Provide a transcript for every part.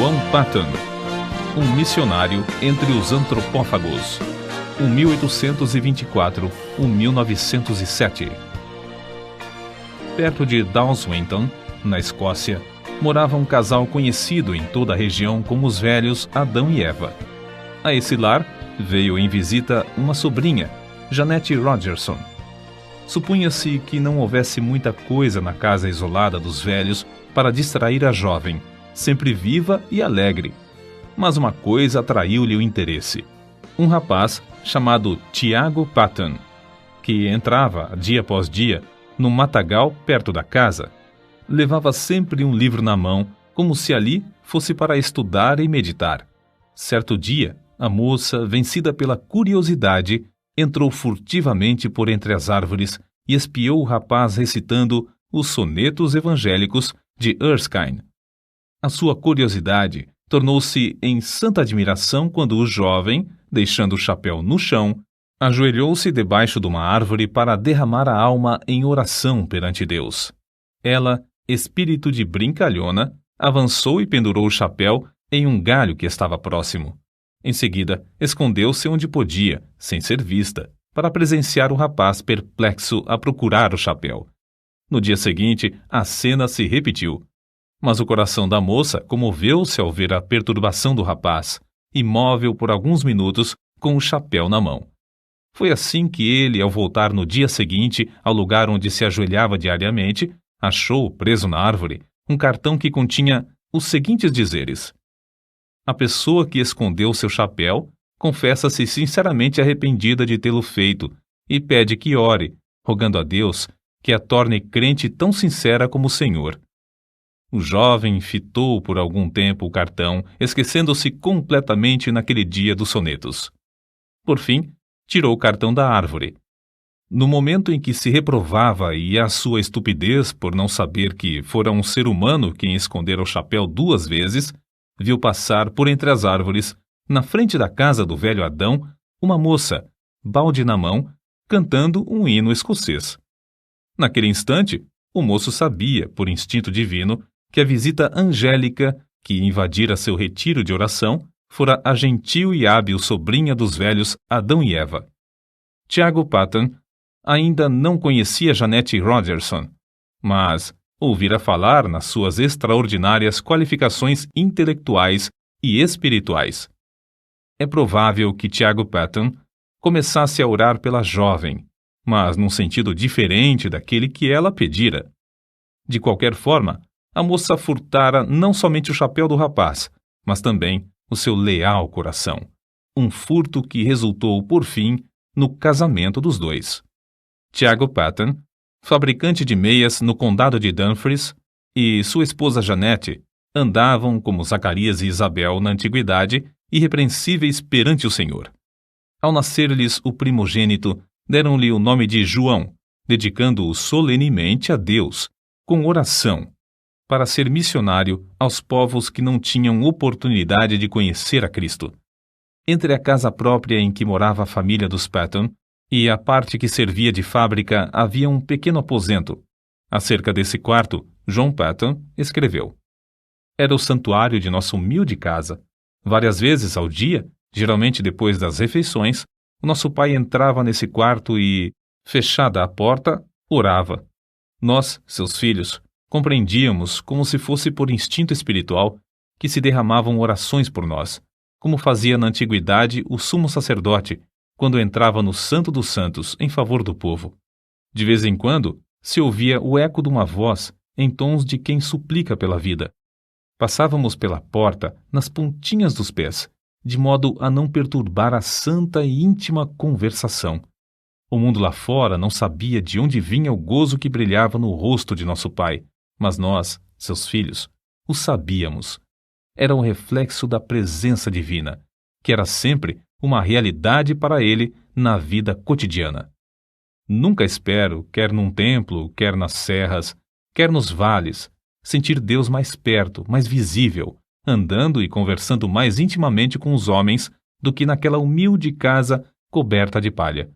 João Patton, um missionário entre os antropófagos, 1824-1907. Perto de Dalswinton, na Escócia, morava um casal conhecido em toda a região como os velhos Adão e Eva. A esse lar veio em visita uma sobrinha, Jeanette Rogerson. Supunha-se que não houvesse muita coisa na casa isolada dos velhos para distrair a jovem, sempre viva e alegre. Mas uma coisa atraiu-lhe o interesse. Um rapaz chamado Tiago Patton, que entrava dia após dia num matagal perto da casa. Levava sempre um livro na mão, como se ali fosse para estudar e meditar. Certo dia, a moça, vencida pela curiosidade, entrou furtivamente por entre as árvores e espiou o rapaz recitando os sonetos evangélicos de Erskine. A sua curiosidade tornou-se em santa admiração quando o jovem, deixando o chapéu no chão, ajoelhou-se debaixo de uma árvore para derramar a alma em oração perante Deus. Ela, espírito de brincalhona, avançou e pendurou o chapéu em um galho que estava próximo. Em seguida, escondeu-se onde podia, sem ser vista, para presenciar o rapaz perplexo a procurar o chapéu. No dia seguinte, a cena se repetiu. Mas o coração da moça comoveu-se ao ver a perturbação do rapaz, imóvel por alguns minutos, com o chapéu na mão. Foi assim que ele, ao voltar no dia seguinte ao lugar onde se ajoelhava diariamente, achou, preso na árvore, um cartão que continha os seguintes dizeres: a pessoa que escondeu seu chapéu confessa-se sinceramente arrependida de tê-lo feito e pede que ore, rogando a Deus que a torne crente tão sincera como o Senhor. O jovem fitou por algum tempo o cartão, esquecendo-se completamente naquele dia dos sonetos. Por fim, tirou o cartão da árvore. No momento em que se reprovava e a sua estupidez por não saber que fora um ser humano quem escondera o chapéu 2 vezes, viu passar por entre as árvores, na frente da casa do velho Adão, uma moça, balde na mão, cantando um hino escocês. Naquele instante, o moço sabia, por instinto divino, que a visita angélica que invadira seu retiro de oração fora a gentil e hábil sobrinha dos velhos Adão e Eva. Tiago Patton ainda não conhecia Jeanette Rogerson, mas ouvira falar nas suas extraordinárias qualificações intelectuais e espirituais. É provável que Tiago Patton começasse a orar pela jovem, mas num sentido diferente daquele que ela pedira. De qualquer forma, a moça furtara não somente o chapéu do rapaz, mas também o seu leal coração. Um furto que resultou, por fim, no casamento dos dois. Tiago Patton, fabricante de meias no condado de Dumfries, e sua esposa Jeanette andavam como Zacarias e Isabel na antiguidade, irrepreensíveis perante o Senhor. Ao nascer-lhes o primogênito, deram-lhe o nome de João, dedicando-o solenemente a Deus, com oração, para ser missionário aos povos que não tinham oportunidade de conhecer a Cristo. Entre a casa própria em que morava a família dos Patton e a parte que servia de fábrica havia um pequeno aposento. Acerca desse quarto, John Patton escreveu: era o santuário de nossa humilde casa. Várias vezes ao dia, geralmente depois das refeições, o nosso pai entrava nesse quarto e, fechada a porta, orava. Nós, seus filhos, compreendíamos, como se fosse por instinto espiritual, que se derramavam orações por nós, como fazia na antiguidade o sumo sacerdote, quando entrava no Santo dos Santos em favor do povo. De vez em quando, se ouvia o eco de uma voz em tons de quem suplica pela vida. Passávamos pela porta nas pontinhas dos pés, de modo a não perturbar a santa e íntima conversação. O mundo lá fora não sabia de onde vinha o gozo que brilhava no rosto de nosso pai, mas nós, seus filhos, o sabíamos. Era o reflexo da presença divina, que era sempre uma realidade para ele na vida cotidiana. Nunca espero, quer num templo, quer nas serras, quer nos vales, sentir Deus mais perto, mais visível, andando e conversando mais intimamente com os homens do que naquela humilde casa coberta de palha.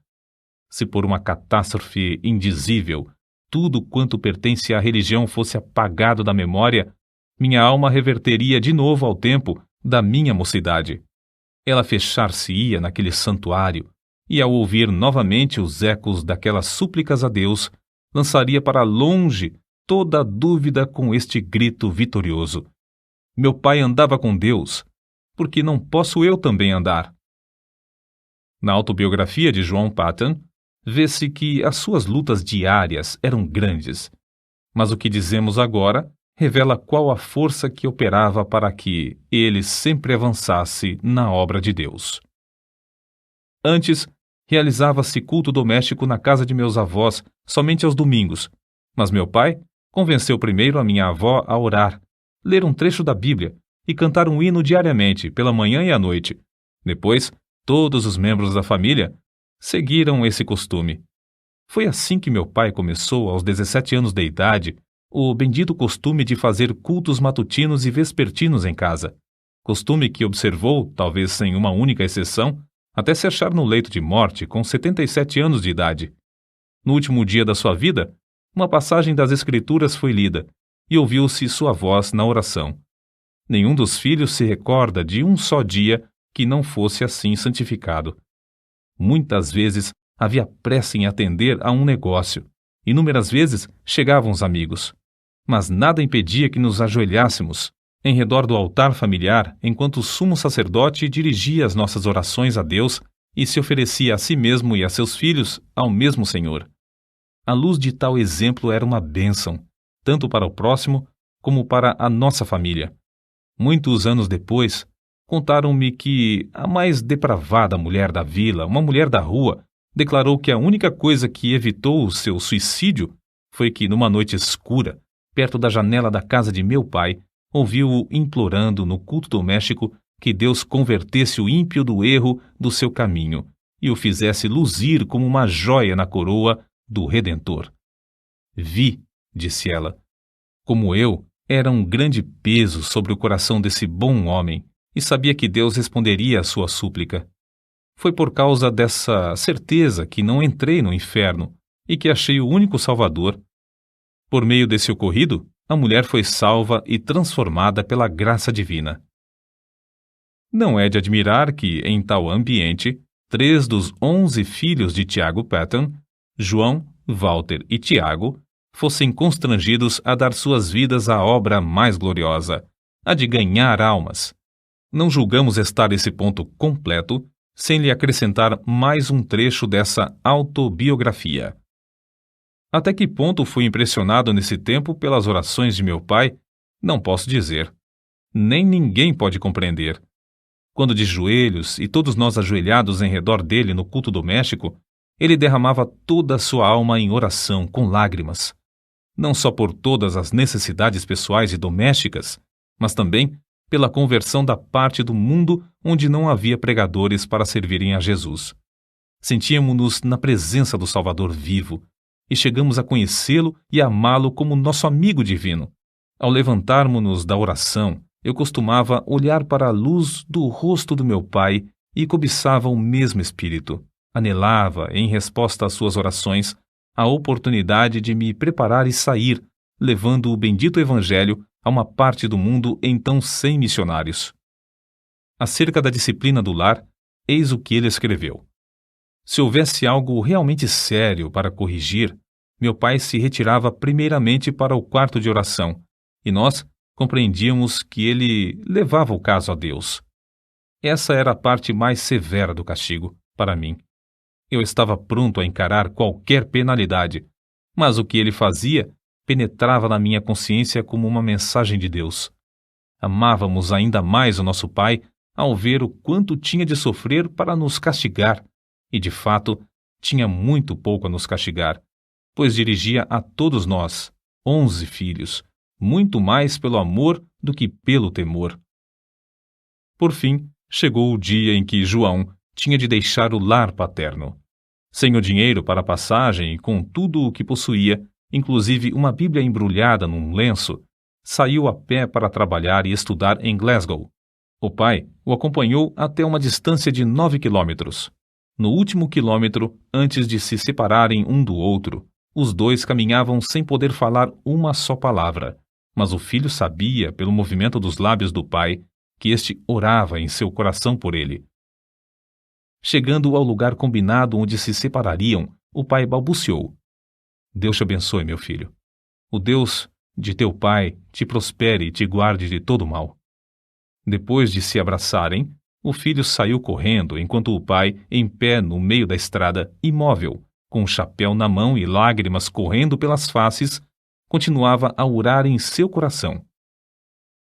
Se por uma catástrofe indizível tudo quanto pertence à religião fosse apagado da memória, minha alma reverteria de novo ao tempo da minha mocidade. Ela fechar-se-ia naquele santuário, e ao ouvir novamente os ecos daquelas súplicas a Deus, lançaria para longe toda a dúvida com este grito vitorioso: meu pai andava com Deus, porque não posso eu também andar? Na autobiografia de João Paton, vê-se que as suas lutas diárias eram grandes, mas o que dizemos agora revela qual a força que operava para que ele sempre avançasse na obra de Deus. Antes, realizava-se culto doméstico na casa de meus avós somente aos domingos, mas meu pai convenceu primeiro a minha avó a orar, ler um trecho da Bíblia e cantar um hino diariamente, pela manhã e à noite. Depois, todos os membros da família seguiram esse costume. Foi assim que meu pai começou, aos 17 anos de idade, o bendito costume de fazer cultos matutinos e vespertinos em casa, costume que observou, talvez sem uma única exceção, até se achar no leito de morte com 77 anos de idade. No último dia da sua vida, uma passagem das Escrituras foi lida e ouviu-se sua voz na oração. Nenhum dos filhos se recorda de um só dia que não fosse assim santificado. Muitas vezes havia pressa em atender a um negócio. Inúmeras vezes chegavam os amigos. Mas nada impedia que nos ajoelhássemos em redor do altar familiar enquanto o sumo sacerdote dirigia as nossas orações a Deus e se oferecia a si mesmo e a seus filhos ao mesmo Senhor. A luz de tal exemplo era uma bênção, tanto para o próximo como para a nossa família. Muitos anos depois, contaram-me que a mais depravada mulher da vila, uma mulher da rua, declarou que a única coisa que evitou o seu suicídio foi que, numa noite escura, perto da janela da casa de meu pai, ouviu-o implorando no culto doméstico que Deus convertesse o ímpio do erro do seu caminho e o fizesse luzir como uma joia na coroa do Redentor. Vi, disse ela, como eu, era um grande peso sobre o coração desse bom homem e sabia que Deus responderia à sua súplica. Foi por causa dessa certeza que não entrei no inferno e que achei o único Salvador. Por meio desse ocorrido, a mulher foi salva e transformada pela graça divina. Não é de admirar que, em tal ambiente, 3 dos 11 filhos de Tiago Paton, João, Walter e Tiago, fossem constrangidos a dar suas vidas à obra mais gloriosa, a de ganhar almas. Não julgamos estar esse ponto completo sem lhe acrescentar mais um trecho dessa autobiografia. Até que ponto fui impressionado nesse tempo pelas orações de meu pai, não posso dizer. Nem ninguém pode compreender. Quando de joelhos e todos nós ajoelhados em redor dele no culto doméstico, ele derramava toda a sua alma em oração com lágrimas, não só por todas as necessidades pessoais e domésticas, mas também pela conversão da parte do mundo onde não havia pregadores para servirem a Jesus. Sentíamos-nos na presença do Salvador vivo, e chegamos a conhecê-lo e amá-lo como nosso amigo divino. Ao levantarmos-nos da oração, eu costumava olhar para a luz do rosto do meu pai e cobiçava o mesmo espírito. Anelava, em resposta às suas orações, a oportunidade de me preparar e sair, levando o bendito Evangelho a uma parte do mundo então sem missionários. Acerca da disciplina do lar, eis o que ele escreveu. Se houvesse algo realmente sério para corrigir, meu pai se retirava primeiramente para o quarto de oração, e nós compreendíamos que ele levava o caso a Deus. Essa era a parte mais severa do castigo, para mim. Eu estava pronto a encarar qualquer penalidade, mas o que ele fazia penetrava na minha consciência como uma mensagem de Deus. Amávamos ainda mais o nosso pai ao ver o quanto tinha de sofrer para nos castigar, e de fato tinha muito pouco a nos castigar, pois dirigia a todos nós, 11 filhos, muito mais pelo amor do que pelo temor. Por fim, chegou o dia em que João tinha de deixar o lar paterno. Sem o dinheiro para a passagem e com tudo o que possuía, inclusive uma Bíblia embrulhada num lenço, saiu a pé para trabalhar e estudar em Glasgow. O pai o acompanhou até uma distância de 9 quilômetros. No último quilômetro, antes de se separarem um do outro, os dois caminhavam sem poder falar uma só palavra, Mas o filho sabia, pelo movimento dos lábios do pai, que este orava em seu coração por ele. Chegando ao lugar combinado onde se separariam, o pai balbuciou: Deus te abençoe, meu filho. O Deus de teu pai te prospere e te guarde de todo mal. Depois de se abraçarem, o filho saiu correndo, enquanto o pai, em pé no meio da estrada, imóvel, com o chapéu na mão e lágrimas correndo pelas faces, continuava a orar em seu coração.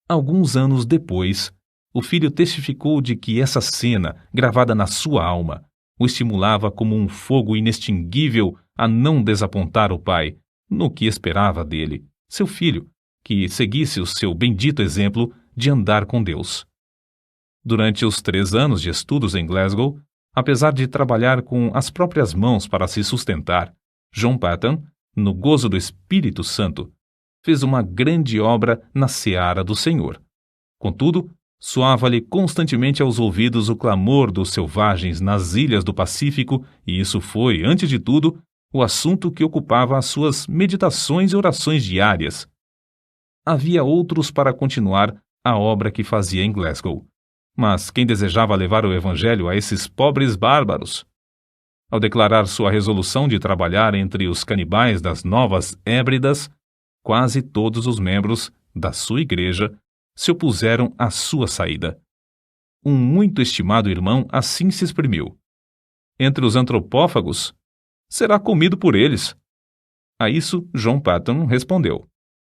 Alguns anos depois, o filho testificou de que essa cena, gravada na sua alma, o estimulava como um fogo inextinguível a não desapontar o pai, no que esperava dele, seu filho, que seguisse o seu bendito exemplo de andar com Deus. Durante os 3 anos de estudos em Glasgow, apesar de trabalhar com as próprias mãos para se sustentar, John Paton, no gozo do Espírito Santo, fez uma grande obra na seara do Senhor. Contudo, soava-lhe constantemente aos ouvidos o clamor dos selvagens nas ilhas do Pacífico, e isso foi, antes de tudo, o assunto que ocupava as suas meditações e orações diárias. Havia outros para continuar a obra que fazia em Glasgow, mas quem desejava levar o evangelho a esses pobres bárbaros? Ao declarar sua resolução de trabalhar entre os canibais das Novas Hébridas, quase todos os membros da sua igreja se opuseram à sua saída. Um muito estimado irmão assim se exprimiu: entre os antropófagos, será comido por eles. A isso, John Paton respondeu: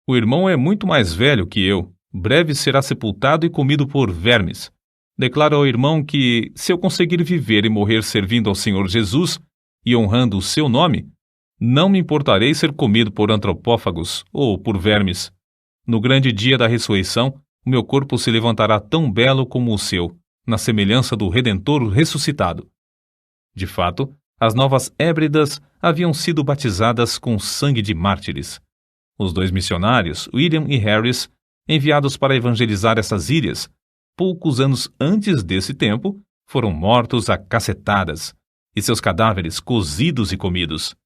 o irmão é muito mais velho que eu, breve será sepultado e comido por vermes. Declaro ao irmão que, se eu conseguir viver e morrer servindo ao Senhor Jesus e honrando o seu nome, não me importarei ser comido por antropófagos ou por vermes. No grande dia da ressurreição, o meu corpo se levantará tão belo como o seu, na semelhança do Redentor ressuscitado. De fato, as Novas Hébridas haviam sido batizadas com sangue de mártires. Os 2 missionários, William e Harris, enviados para evangelizar essas ilhas, poucos anos antes desse tempo, foram mortos a cacetadas, e seus cadáveres cozidos e comidos.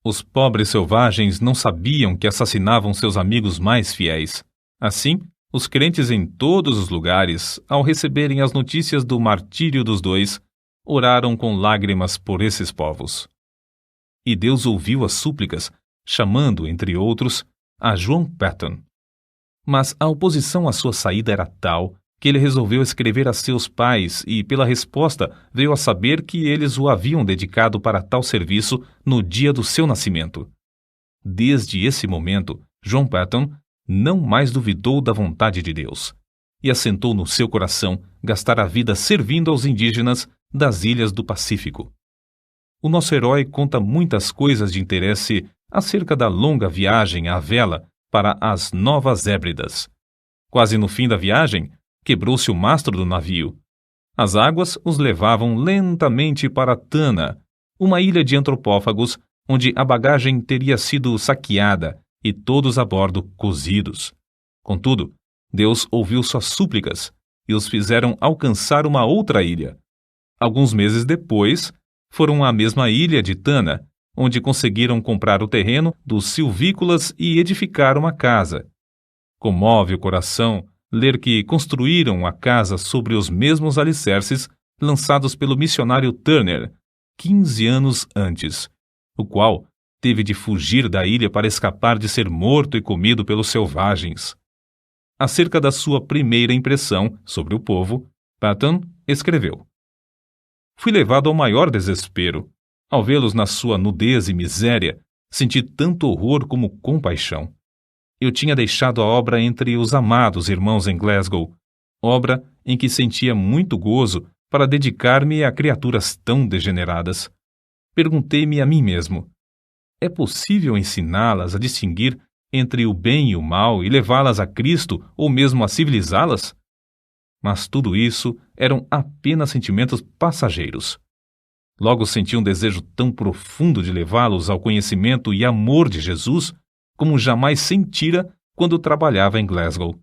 Os pobres selvagens não sabiam que assassinavam seus amigos mais fiéis. Assim, os crentes em todos os lugares, ao receberem as notícias do martírio dos 2, oraram com lágrimas por esses povos. E Deus ouviu as súplicas, chamando, entre outros, a John Paton. Mas a oposição à sua saída era tal que ele resolveu escrever a seus pais e, pela resposta, veio a saber que eles o haviam dedicado para tal serviço no dia do seu nascimento. Desde esse momento, John Paton não mais duvidou da vontade de Deus e assentou no seu coração gastar a vida servindo aos indígenas das ilhas do Pacífico. O nosso herói conta muitas coisas de interesse acerca da longa viagem à vela para as Novas Hébridas. Quase no fim da viagem, quebrou-se o mastro do navio. As águas os levavam lentamente para Tana, uma ilha de antropófagos onde a bagagem teria sido saqueada e todos a bordo cozidos. Contudo, Deus ouviu suas súplicas e os fizeram alcançar uma outra ilha. Alguns meses depois, foram à mesma ilha de Tana, onde conseguiram comprar o terreno dos silvícolas e edificar uma casa. Comove o coração ler que construíram a casa sobre os mesmos alicerces lançados pelo missionário Turner 15 anos antes, o qual teve de fugir da ilha para escapar de ser morto e comido pelos selvagens. Acerca da sua primeira impressão sobre o povo, Paton escreveu: fui levado ao maior desespero. Ao vê-los na sua nudez e miséria, senti tanto horror como compaixão. Eu tinha deixado a obra entre os amados irmãos em Glasgow, obra em que sentia muito gozo para dedicar-me a criaturas tão degeneradas. Perguntei-me a mim mesmo: é possível ensiná-las a distinguir entre o bem e o mal e levá-las a Cristo ou mesmo a civilizá-las? Mas tudo isso eram apenas sentimentos passageiros. Logo senti um desejo tão profundo de levá-los ao conhecimento e amor de Jesus como jamais sentira quando trabalhava em Glasgow.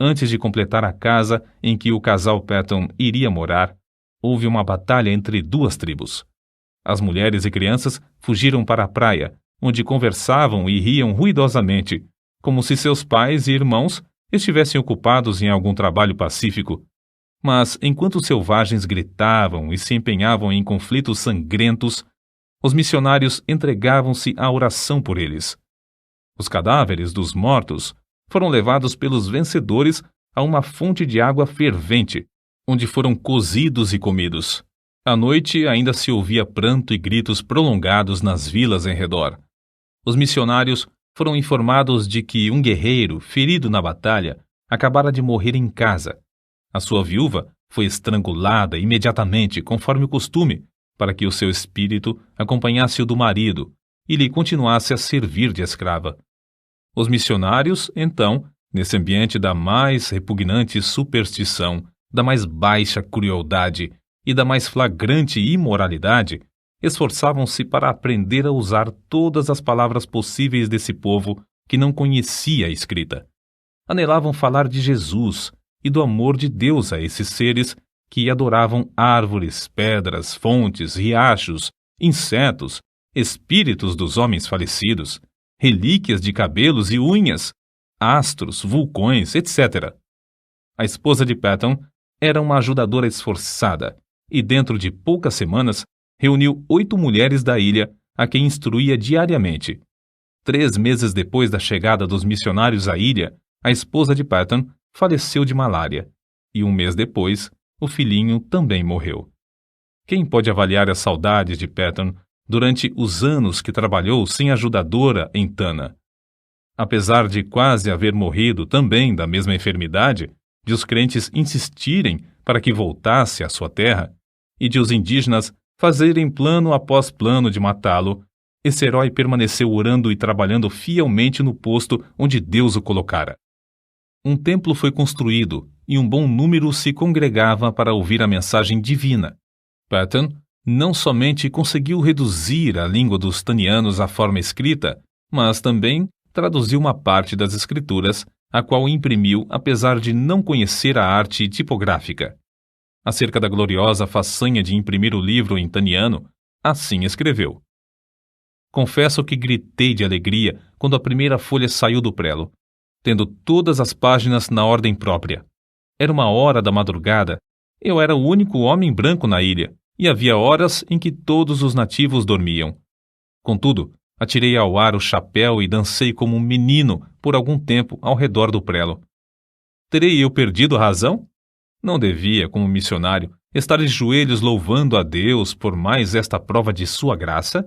Antes de completar a casa em que o casal Paton iria morar, houve uma batalha entre 2 tribos. As mulheres e crianças fugiram para a praia, onde conversavam e riam ruidosamente, como se seus pais e irmãos estivessem ocupados em algum trabalho pacífico. Mas, enquanto os selvagens gritavam e se empenhavam em conflitos sangrentos, os missionários entregavam-se à oração por eles. Os cadáveres dos mortos foram levados pelos vencedores a uma fonte de água fervente, onde foram cozidos e comidos. À noite ainda se ouvia pranto e gritos prolongados nas vilas em redor. Os missionários foram informados de que um guerreiro, ferido na batalha, acabara de morrer em casa. A sua viúva foi estrangulada imediatamente, conforme o costume, para que o seu espírito acompanhasse o do marido e lhe continuasse a servir de escrava. Os missionários, então, nesse ambiente da mais repugnante superstição, da mais baixa crueldade e da mais flagrante imoralidade, esforçavam-se para aprender a usar todas as palavras possíveis desse povo que não conhecia a escrita. Anelavam falar de Jesus e do amor de Deus a esses seres que adoravam árvores, pedras, fontes, riachos, insetos, espíritos dos homens falecidos, relíquias de cabelos e unhas, astros, vulcões, etc. A esposa de Patton era uma ajudadora esforçada e, dentro de poucas semanas, reuniu 8 mulheres da ilha a quem instruía diariamente. 3 meses depois da chegada dos missionários à ilha, a esposa de Patton faleceu de malária e 1 mês depois, o filhinho também morreu. Quem pode avaliar as saudades de Patton durante os anos que trabalhou sem ajudadora em Tana? Apesar de quase haver morrido também da mesma enfermidade, de os crentes insistirem para que voltasse à sua terra e de os indígenas fazerem plano após plano de matá-lo, esse herói permaneceu orando e trabalhando fielmente no posto onde Deus o colocara. Um templo foi construído e um bom número se congregava para ouvir a mensagem divina. Patton não somente conseguiu reduzir a língua dos tanianos à forma escrita, mas também traduziu uma parte das escrituras, a qual imprimiu apesar de não conhecer a arte tipográfica. Acerca da gloriosa façanha de imprimir o livro em taniano, assim escreveu: Confesso que gritei de alegria quando a primeira folha saiu do prelo, tendo todas as páginas na ordem própria. Era 1 hora da madrugada, eu era o único homem branco na ilha, e havia horas em que todos os nativos dormiam. Contudo, atirei ao ar o chapéu e dancei como um menino por algum tempo ao redor do prelo. Terei eu perdido a razão? Não devia, como missionário, estar de joelhos louvando a Deus por mais esta prova de sua graça?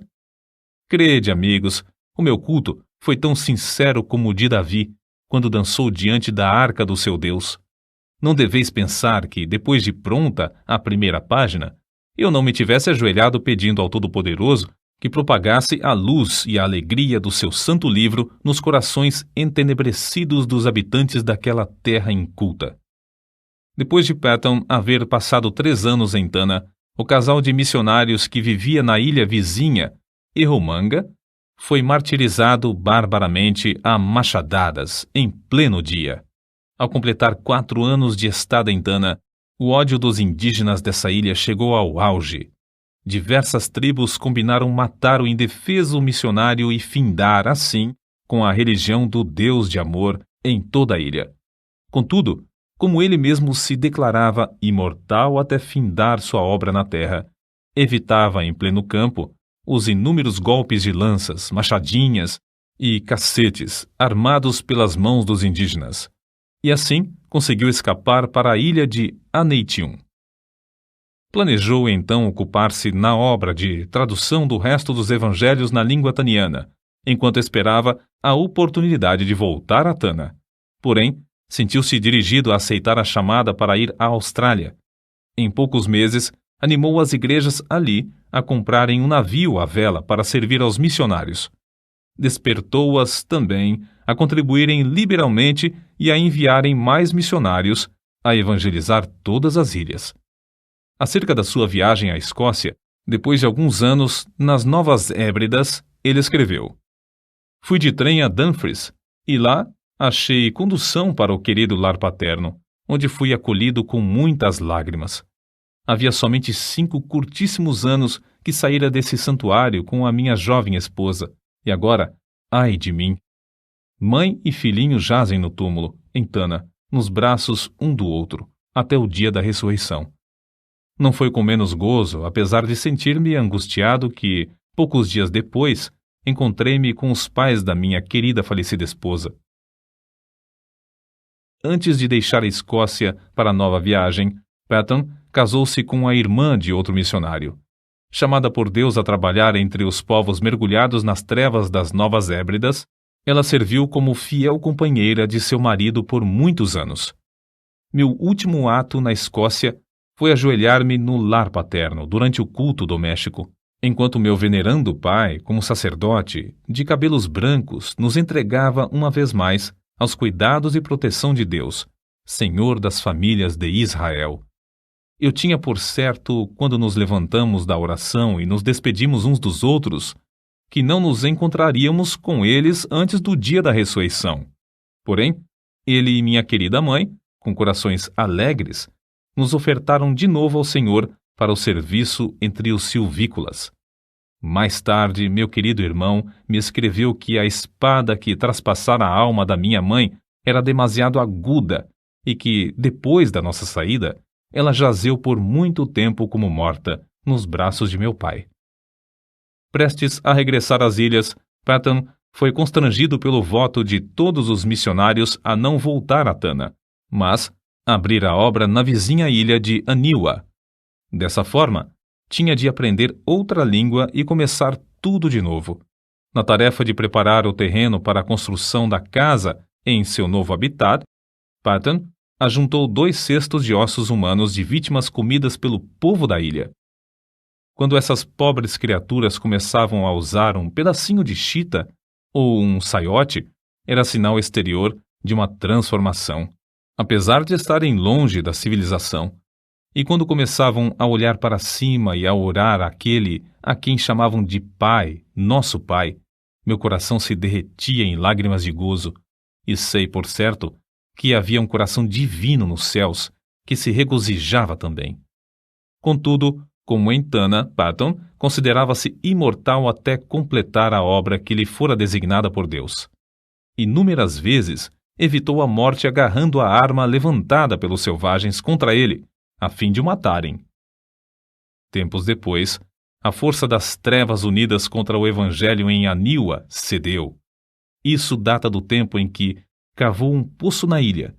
Crede, amigos, o meu culto foi tão sincero como o de Davi, quando dançou diante da arca do seu Deus. Não deveis pensar que, depois de pronta a primeira página, eu não me tivesse ajoelhado pedindo ao Todo-Poderoso que propagasse a luz e a alegria do seu santo livro nos corações entenebrecidos dos habitantes daquela terra inculta. Depois de Patton haver passado 3 anos em Tana, o casal de missionários que vivia na ilha vizinha, Erromanga, foi martirizado barbaramente a machadadas em pleno dia. Ao completar 4 anos de estada em Tana, o ódio dos indígenas dessa ilha chegou ao auge. Diversas tribos combinaram matar o indefeso missionário e findar, assim, com a religião do Deus de amor em toda a ilha. Contudo, como ele mesmo se declarava imortal até findar sua obra na terra, evitava em pleno campo os inúmeros golpes de lanças, machadinhas e cacetes armados pelas mãos dos indígenas. E assim conseguiu escapar para a ilha de Aneitium. Planejou então ocupar-se na obra de tradução do resto dos evangelhos na língua taniana, enquanto esperava a oportunidade de voltar a Tana. Porém, sentiu-se dirigido a aceitar a chamada para ir à Austrália. Em poucos meses, animou as igrejas ali a comprarem um navio à vela para servir aos missionários. Despertou-as também a contribuírem liberalmente e a enviarem mais missionários a evangelizar todas as ilhas. Acerca da sua viagem à Escócia, depois de alguns anos nas Novas Hébridas, ele escreveu: Fui de trem a Dumfries e lá achei condução para o querido lar paterno, onde fui acolhido com muitas lágrimas. Havia somente 5 curtíssimos anos que saíra desse santuário com a minha jovem esposa, e agora, ai de mim! Mãe e filhinho jazem no túmulo, em Tana, nos braços um do outro, até o dia da ressurreição. Não foi com menos gozo, apesar de sentir-me angustiado, que, poucos dias depois, encontrei-me com os pais da minha querida falecida esposa. Antes de deixar a Escócia para a nova viagem, Patton casou-se com a irmã de outro missionário. Chamada por Deus a trabalhar entre os povos mergulhados nas trevas das Novas Hébridas, ela serviu como fiel companheira de seu marido por muitos anos. Meu último ato na Escócia foi ajoelhar-me no lar paterno durante o culto doméstico, enquanto meu venerando pai, como sacerdote, de cabelos brancos, nos entregava uma vez mais aos cuidados e proteção de Deus, Senhor das famílias de Israel. Eu tinha por certo, quando nos levantamos da oração e nos despedimos uns dos outros, que não nos encontraríamos com eles antes do dia da ressurreição. Porém, ele e minha querida mãe, com corações alegres, nos ofertaram de novo ao Senhor para o serviço entre os silvícolas. Mais tarde, meu querido irmão me escreveu que a espada que traspassara a alma da minha mãe era demasiado aguda e que, depois da nossa saída, ela jazeu por muito tempo como morta nos braços de meu pai. Prestes a regressar às ilhas, Patton foi constrangido pelo voto de todos os missionários a não voltar a Tana, mas abrir a obra na vizinha ilha de Aniwa. Dessa forma, tinha de aprender outra língua e começar tudo de novo. Na tarefa de preparar o terreno para a construção da casa em seu novo habitat, Patton ajuntou 2 cestos de ossos humanos de vítimas comidas pelo povo da ilha. Quando essas pobres criaturas começavam a usar um pedacinho de chita ou um saiote, era sinal exterior de uma transformação, apesar de estarem longe da civilização. E quando começavam a olhar para cima e a orar àquele a quem chamavam de Pai, nosso Pai, meu coração se derretia em lágrimas de gozo, e sei, por certo, que havia um coração divino nos céus que se regozijava também. Contudo, como em Tana, Patton considerava-se imortal até completar a obra que lhe fora designada por Deus. Inúmeras vezes evitou a morte agarrando a arma levantada pelos selvagens contra ele, a fim de o matarem. Tempos depois, a força das trevas unidas contra o Evangelho em Aniwa cedeu. Isso data do tempo em que cavou um poço na ilha.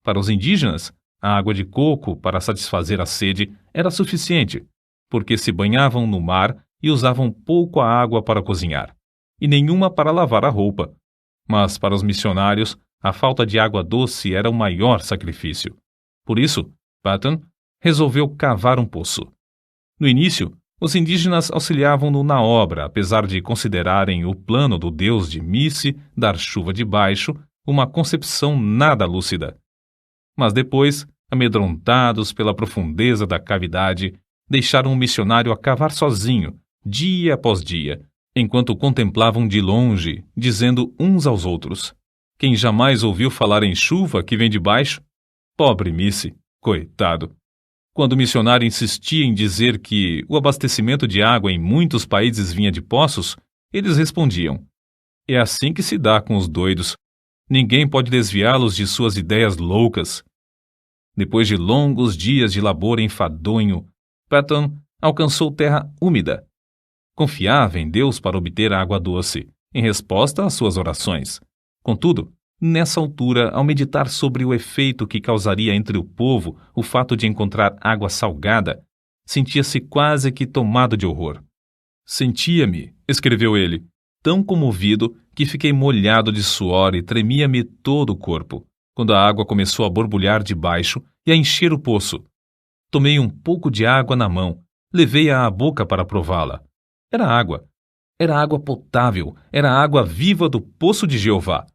Para os indígenas, a água de coco para satisfazer a sede era suficiente, porque se banhavam no mar e usavam pouco a água para cozinhar, e nenhuma para lavar a roupa. Mas para os missionários, a falta de água doce era o maior sacrifício. Por isso, Patton resolveu cavar um poço. No início, os indígenas auxiliavam-no na obra, apesar de considerarem o plano do deus de Misse dar chuva de baixo uma concepção nada lúcida. Mas depois, amedrontados pela profundeza da cavidade, deixaram o missionário a cavar sozinho, dia após dia, enquanto contemplavam de longe, dizendo uns aos outros: quem jamais ouviu falar em chuva que vem de baixo? Pobre Misse, coitado! Quando o missionário insistia em dizer que o abastecimento de água em muitos países vinha de poços, eles respondiam: é assim que se dá com os doidos. Ninguém pode desviá-los de suas ideias loucas. Depois de longos dias de labor enfadonho, Patton alcançou terra úmida. Confiava em Deus para obter água doce, em resposta às suas orações. Contudo, nessa altura, ao meditar sobre o efeito que causaria entre o povo o fato de encontrar água salgada, sentia-se quase que tomado de horror. Sentia-me, escreveu ele, tão comovido que fiquei molhado de suor e tremia-me todo o corpo, quando a água começou a borbulhar de baixo e a encher o poço. Tomei um pouco de água na mão, levei-a à boca para prová-la. Era água potável, era a água viva do poço de Jeová.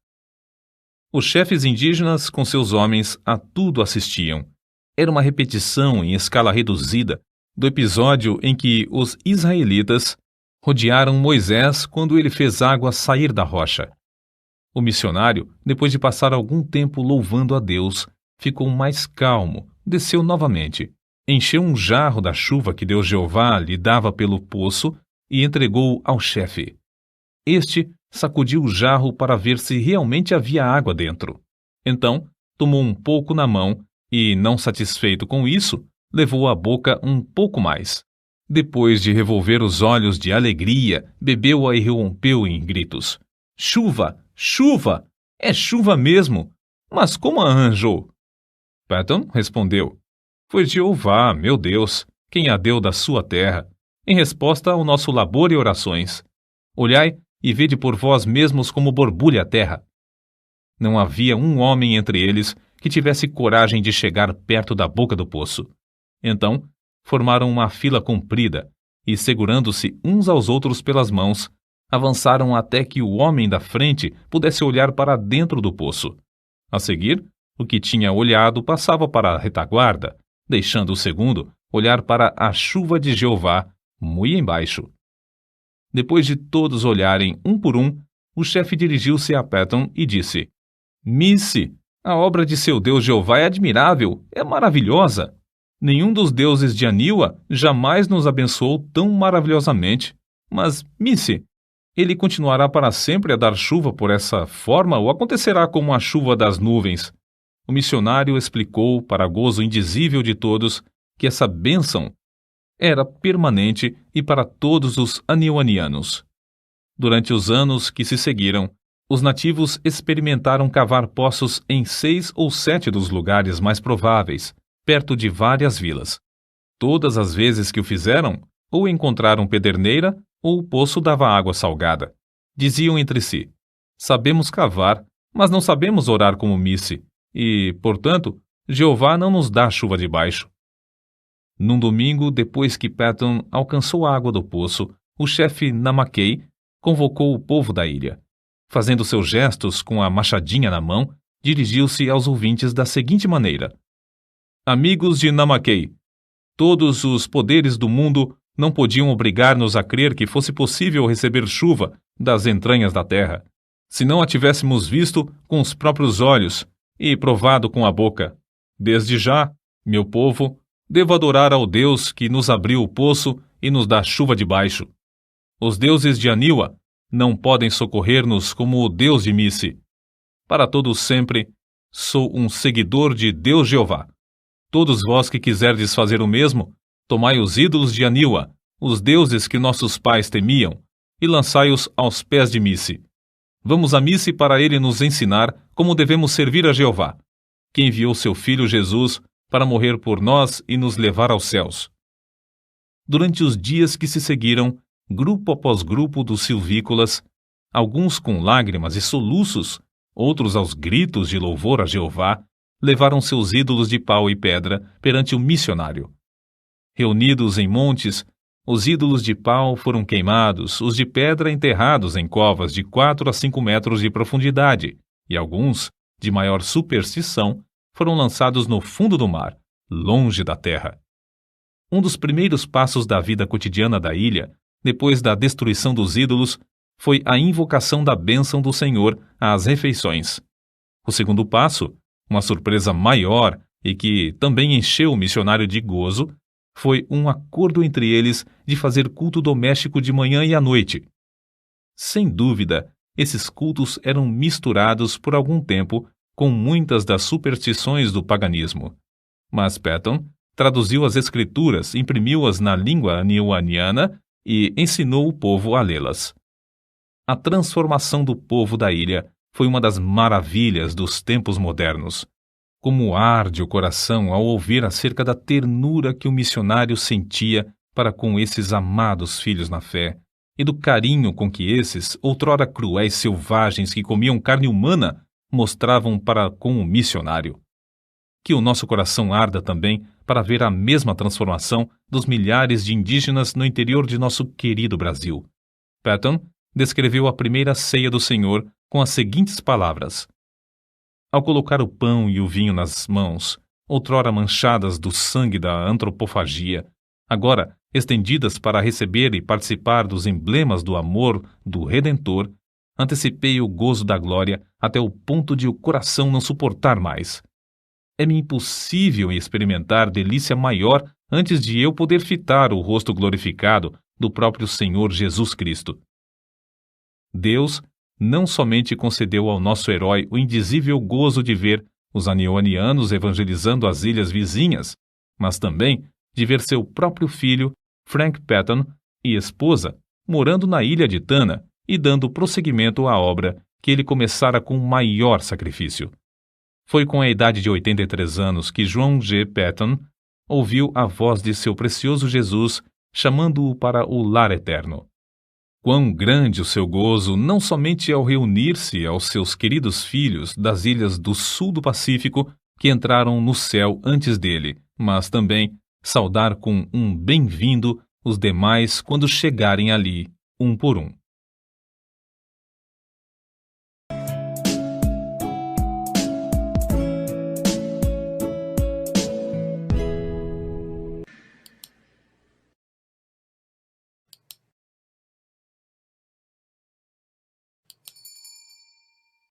Os chefes indígenas, com seus homens, a tudo assistiam. Era uma repetição em escala reduzida do episódio em que os israelitas rodearam Moisés quando ele fez água sair da rocha. O missionário, depois de passar algum tempo louvando a Deus, ficou mais calmo, desceu novamente, encheu um jarro da chuva que Deus Jeová lhe dava pelo poço e entregou-o ao chefe. Este sacudiu o jarro para ver se realmente havia água dentro. Então, tomou um pouco na mão e, não satisfeito com isso, levou à boca um pouco mais. Depois de revolver os olhos de alegria, bebeu-a e rompeu em gritos. Chuva! Chuva! É chuva mesmo! Mas como a arranjou? Patton respondeu. Foi Jeová, meu Deus, quem a deu da sua terra, em resposta ao nosso labor e orações. Olhai e vede por vós mesmos como borbulha a terra. Não havia um homem entre eles que tivesse coragem de chegar perto da boca do poço. Então, formaram uma fila comprida e, segurando-se uns aos outros pelas mãos, avançaram até que o homem da frente pudesse olhar para dentro do poço. A seguir, o que tinha olhado passava para a retaguarda, deixando o segundo olhar para a chuva de Jeová, muito embaixo. Depois de todos olharem um por um, o chefe dirigiu-se a Patton e disse: Missy, a obra de seu Deus Jeová é admirável, é maravilhosa. Nenhum dos deuses de Aniwa jamais nos abençoou tão maravilhosamente. Mas, Missy, ele continuará para sempre a dar chuva por essa forma ou acontecerá como a chuva das nuvens? O missionário explicou, para gozo indizível de todos, que essa bênção era permanente e para todos os aniwanianos. Durante os anos que se seguiram, os nativos experimentaram cavar poços em 6 ou 7 dos lugares mais prováveis, perto de várias vilas. Todas as vezes que o fizeram, ou encontraram pederneira, ou o poço dava água salgada. Diziam entre si, sabemos cavar, mas não sabemos orar como Missy, e, portanto, Jeová não nos dá chuva de baixo. Num domingo, depois que Patton alcançou a água do poço, o chefe Namakei convocou o povo da ilha. Fazendo seus gestos com a machadinha na mão, dirigiu-se aos ouvintes da seguinte maneira: Amigos de Namakei, todos os poderes do mundo não podiam obrigar-nos a crer que fosse possível receber chuva das entranhas da terra, se não a tivéssemos visto com os próprios olhos e provado com a boca. Desde já, meu povo, devo adorar ao Deus que nos abriu o poço e nos dá chuva de baixo. Os deuses de Aniwa não podem socorrer-nos como o Deus de Missy. Para todos sempre, sou um seguidor de Deus Jeová. Todos vós que quiserdes fazer o mesmo, tomai os ídolos de Aniwa, os deuses que nossos pais temiam, e lançai-os aos pés de Missy. Vamos a Missy para ele nos ensinar como devemos servir a Jeová, que enviou seu filho Jesus para morrer por nós e nos levar aos céus. Durante os dias que se seguiram, grupo após grupo dos silvícolas, alguns com lágrimas e soluços, outros aos gritos de louvor a Jeová, levaram seus ídolos de pau e pedra perante o missionário. Reunidos em montes, os ídolos de pau foram queimados, os de pedra enterrados em covas de 4 a 5 metros de profundidade, e alguns, de maior superstição, foram lançados no fundo do mar, longe da terra. Um dos primeiros passos da vida cotidiana da ilha, depois da destruição dos ídolos, foi a invocação da bênção do Senhor às refeições. O segundo passo, uma surpresa maior e que também encheu o missionário de gozo, foi um acordo entre eles de fazer culto doméstico de manhã e à noite. Sem dúvida, esses cultos eram misturados por algum tempo com muitas das superstições do paganismo. Mas Patton traduziu as escrituras, imprimiu-as na língua aniwaniana e ensinou o povo a lê-las. A transformação do povo da ilha foi uma das maravilhas dos tempos modernos. Como arde o coração ao ouvir acerca da ternura que o missionário sentia para com esses amados filhos na fé, e do carinho com que esses, outrora cruéis selvagens que comiam carne humana, mostravam para com o missionário. Que o nosso coração arda também para ver a mesma transformação dos milhares de indígenas no interior de nosso querido Brasil. Patton descreveu a primeira ceia do Senhor com as seguintes palavras: Ao colocar o pão e o vinho nas mãos, outrora manchadas do sangue da antropofagia, agora estendidas para receber e participar dos emblemas do amor do Redentor, antecipei o gozo da glória até o ponto de o coração não suportar mais. É-me impossível experimentar delícia maior antes de eu poder fitar o rosto glorificado do próprio Senhor Jesus Cristo. Deus não somente concedeu ao nosso herói o indizível gozo de ver os anionianos evangelizando as ilhas vizinhas, mas também de ver seu próprio filho, Frank Patton, e esposa, morando na ilha de Tanna e dando prosseguimento à obra que ele começara com maior sacrifício. Foi com a idade de 83 anos que João G. Patton ouviu a voz de seu precioso Jesus chamando-o para o lar eterno. Quão grande o seu gozo, não somente ao reunir-se aos seus queridos filhos das ilhas do sul do Pacífico que entraram no céu antes dele, mas também saudar com um bem-vindo os demais quando chegarem ali, um por um.